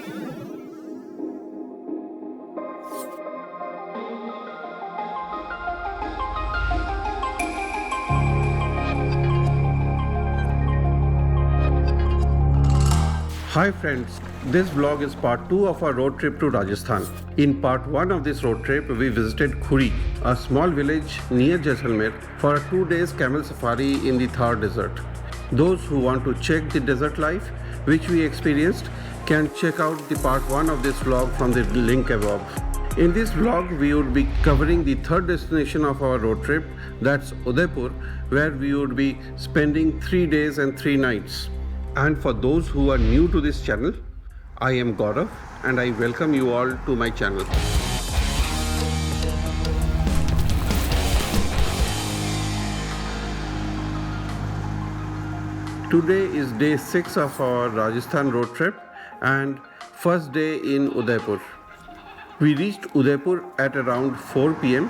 Hi friends, this vlog is part 2 of our road trip to Rajasthan. In part 1 of this road trip, we visited Khuri, a small village near Jaisalmer, for a 2 days camel safari in the Thar desert. Those who want to check the desert life, which we experienced, can check out the part 1 of this vlog from the link above. In this vlog, we would be covering the third destination of our road trip, that's Udaipur, where we would be spending 3 days and 3 nights. And for those who are new to this channel, I am Gaurav and I welcome you all to my channel. Today is day 6 of our Rajasthan road trip and first day in Udaipur. We reached Udaipur at around 4 p.m.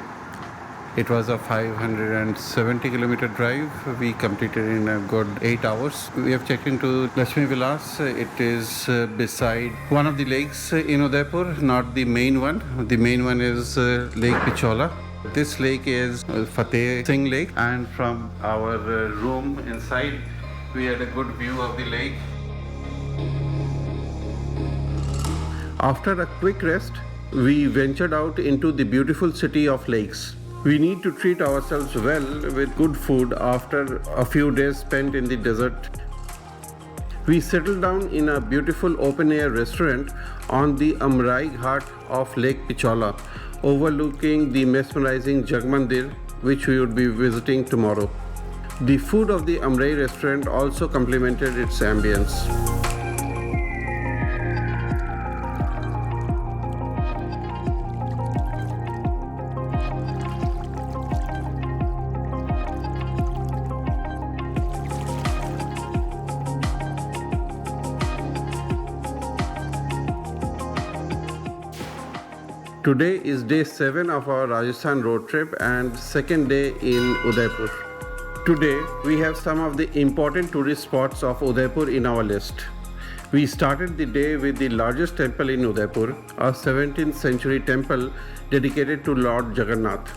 It was a 570 kilometer drive. We completed in a good 8 hours. We have checked into Lakshmi Vilas. It is beside one of the lakes in Udaipur, not the main one. The main one is Lake Pichola. This lake is Fateh Singh Lake, and from our room inside we had a good view of the lake. After a quick rest, we ventured out into the beautiful city of lakes. We need to treat ourselves well with good food after a few days spent in the desert. We settled down in a beautiful open-air restaurant on the Amrai Ghat of Lake Pichola, overlooking the mesmerizing Jag Mandir, which we would be visiting tomorrow. The food of the Amrai restaurant also complemented its ambience. Today is day 7 of our Rajasthan road trip and second day in Udaipur. Today we have some of the important tourist spots of Udaipur in our list. We started the day with the largest temple in Udaipur, a 17th century temple dedicated to Lord Jagannath.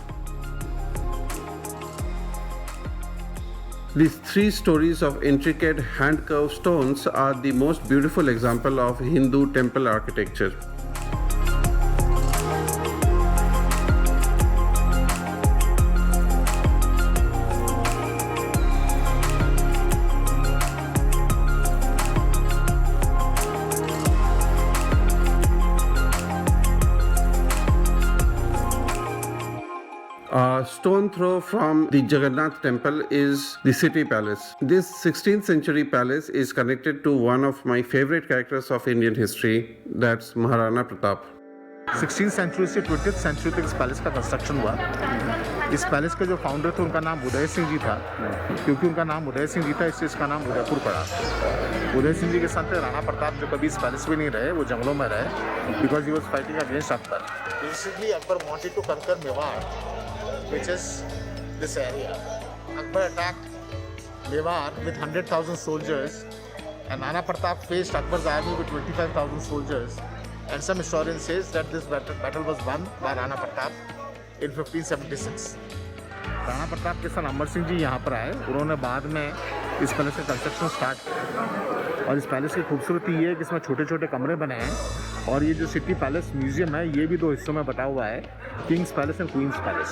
These 3 stories of intricate hand-carved stones are the most beautiful example of Hindu temple architecture. A stone throw from the Jagannath temple is the city palace. This 16th century palace is connected to one of my favorite characters of Indian history, that's Maharana Pratap. 16th century से 20th century तक इस palace का construction हुआ। इस palace के जो founder थे उनका नाम उदय सिंह जी था। क्योंकि उनका नाम उदय सिंह जी था इससे इसका नाम उदयपुर पड़ा। उदय सिंह जी के साथ राणा प्रताप जो कभी इस पैलेस में नहीं रहे, वो जंगलों में रहे because he was fighting against Akbar. Basically Akbar wanted to conquer Mewar, which is this area. Akbar attacked Mewar with 100,000 soldiers and Nana Pratap faced Akbar's army with 25,000 soldiers, and some historian says that this battle was won by Rana Pratap in 1576. Rana Pratap के साथ अमर सिंह जी यहाँ पर आए, उन्होंने बाद में इस palace का कंस्ट्रक्शन स्टार्ट किया। और इस पैलेस की खूबसूरती ये है कि इसमें छोटे छोटे कमरे बने हैं और ये जो सिटी पैलेस म्यूजियम है ये भी 2 हिस्सों में बटा हुआ है, Kings palace and queen's palace.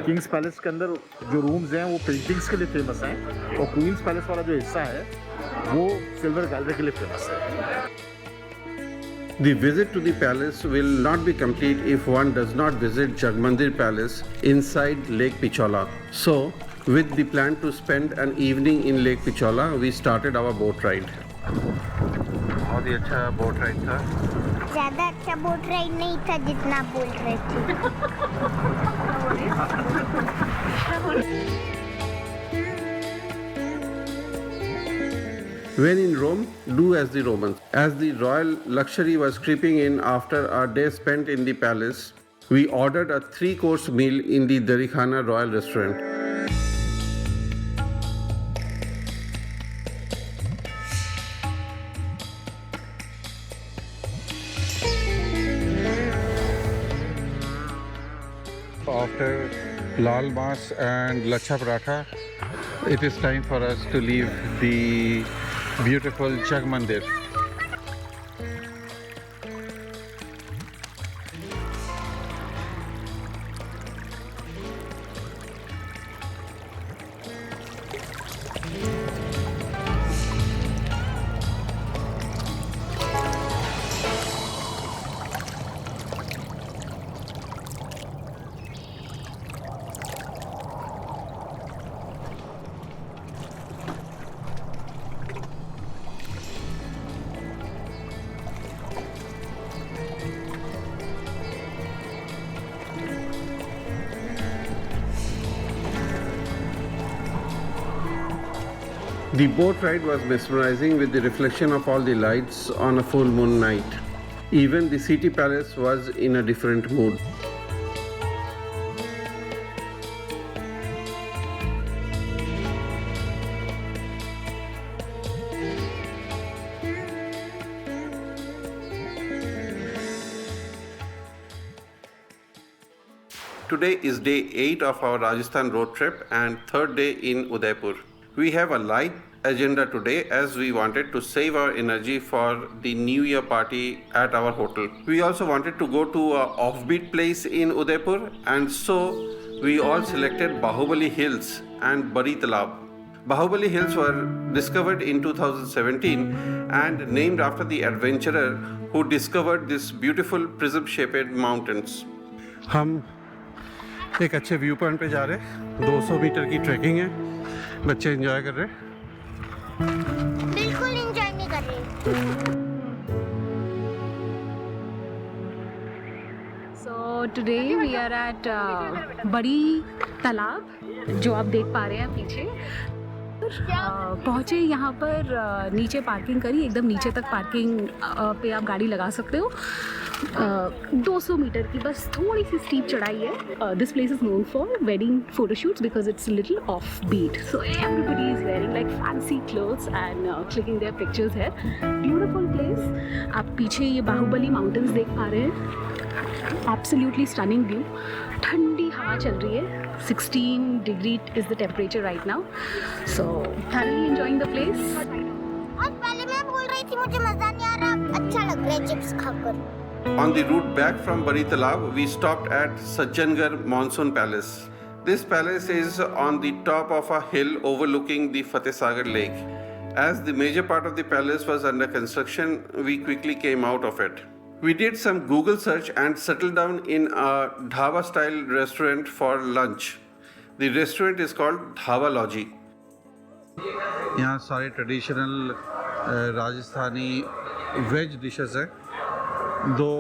Kings palace के अंदर जो रूम्स हैं वो पेंटिंग्स के लिए फेमस हैं और क्वींस पैलेस वाला जो हिस्सा है वो सिल्वर गैलरी के लिए फेमस है। The visit to the palace will not be complete if one does not visit Jag Mandir Palace inside Lake Pichola. So, with the plan to spend an evening in Lake Pichola, we started our boat ride. बहुत ही अच्छा boat ride था। ज़्यादा अच्छा boat ride नहीं था जितना बोल रहे थे। When in Rome, do as the Romans. As the royal luxury was creeping in after our day spent in the palace, we ordered a 3-course meal in the Darikhana Royal Restaurant. after lal mas and lacha paratha, it is time for us to leave the beautiful Jag Mandir. The boat ride was mesmerizing with the reflection of all the lights on a full moon night. Even the city palace was in a different mood. Today is day 8 of our Rajasthan road trip and third day in Udaipur. We have a light agenda today as we wanted to save our energy for the New Year party at our hotel. We also wanted to go to a offbeat place in Udaipur, and so we all selected Bahubali Hills and Bari Talab. Bahubali Hills were discovered in 2017 and named after the adventurer who discovered this beautiful prism-shaped mountains. हम एक अच्छे view point पे जा रहे हैं. 200 metre की trekking है. बच्चे एंजॉय कर रहे हैं. बिल्कुल एंजॉय नहीं कर रहे. So today we are at बड़ी तालाब, जो आप देख पा रहे हैं पीछे. पहुँचे यहाँ पर, नीचे पार्किंग करी, एकदम नीचे तक पार्किंग पे आप गाड़ी लगा सकते हो. 200 मीटर की बस थोड़ी सी स्टीप चढ़ाई है. This place is known for wedding photoshoots because it's little off beat. So everybody is wearing like fancy clothes and clicking their pictures है. Beautiful place. आप पीछे ये बाहुबली माउंटेन्स देख पा रहे हैं. Absolutely stunning view. ठंडी हवा चल रही है. 16 degree is the temperature right now. So thoroughly enjoying the place. और पहले मैं बोल रही थी मुझे मजा नहीं आ रहा, अच्छा लग रहा है चिप्स खाकर. On the route back from Bari Talab, we stopped at Sajjangarh Monsoon Palace. This palace is on the top of a hill overlooking the Fateh Sagar Lake. As the major part of the palace was under construction, we quickly came out of it. We did some Google search and settled down in a dhaba-style restaurant for lunch. The restaurant is called Dhaba Logi. यहाँ सारे traditional Rajasthani veg dishes हैं. दो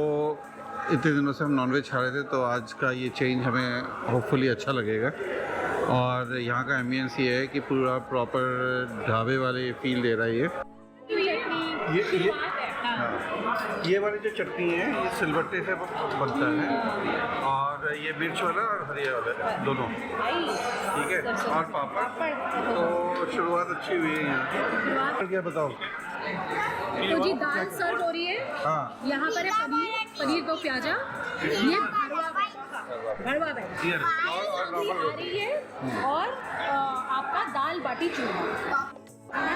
इतने दिनों से हम nonveg खा रहे थे, तो आज का ये चेंज हमें होपफुली अच्छा लगेगा. और यहाँ का एम्बियंस ये है कि पूरा प्रॉपर ढाबे वाले फील दे रहा है. ये वाली जो चटनी है ये सिलबट्टे से बनता है, और ये मिर्च वाला और हरिया वाला दोनों, ठीक है. और पापड़. तो शुरुआत अच्छी हुई है यहाँ. क्या बताओ. तो जी दाल सर्व हो रही है. हाँ. यहाँ पर है पनीर दो प्याजा. ये भरवा बैगन आ रही है. और आपका दाल बाटी चूरमा. भरवा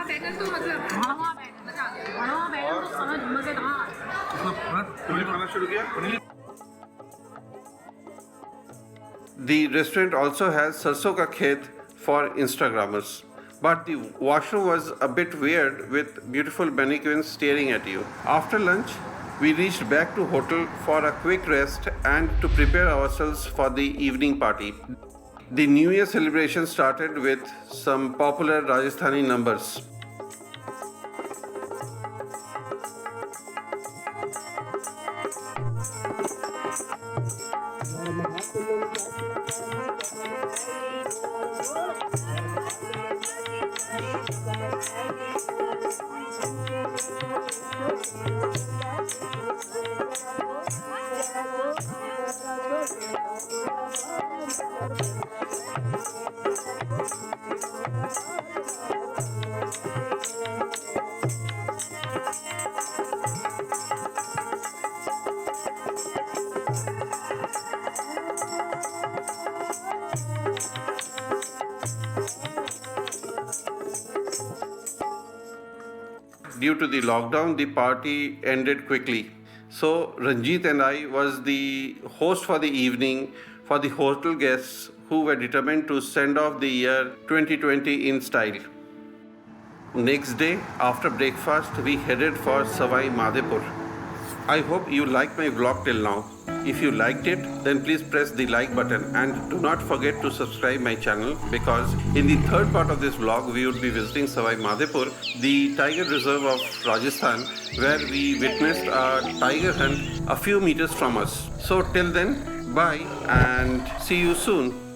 बैगन तो मतलब भरवा बैगन तो समझ मजेदार. खाना शुरू किया. The restaurant also has sarson ka khet for Instagrammers. But the washroom was a bit weird with beautiful mannequins staring at you. After lunch, we reached back to hotel for a quick rest and to prepare ourselves for the evening party. The New Year celebration started with some popular Rajasthani numbers. due to the lockdown, the party ended quickly. So Ranjit and I was the host for the evening for the hotel guests who were determined to send off the year 2020 in style. Next day, after breakfast, we headed for Savai Madhepur. I hope you liked my vlog till now. If you liked it, then please press the like button and do not forget to subscribe my channel, because in the third part of this vlog, we would be visiting Savai Madhepur, the tiger reserve of Rajasthan, where we witnessed a tiger hunt a few meters from us. So till then, bye and see you soon.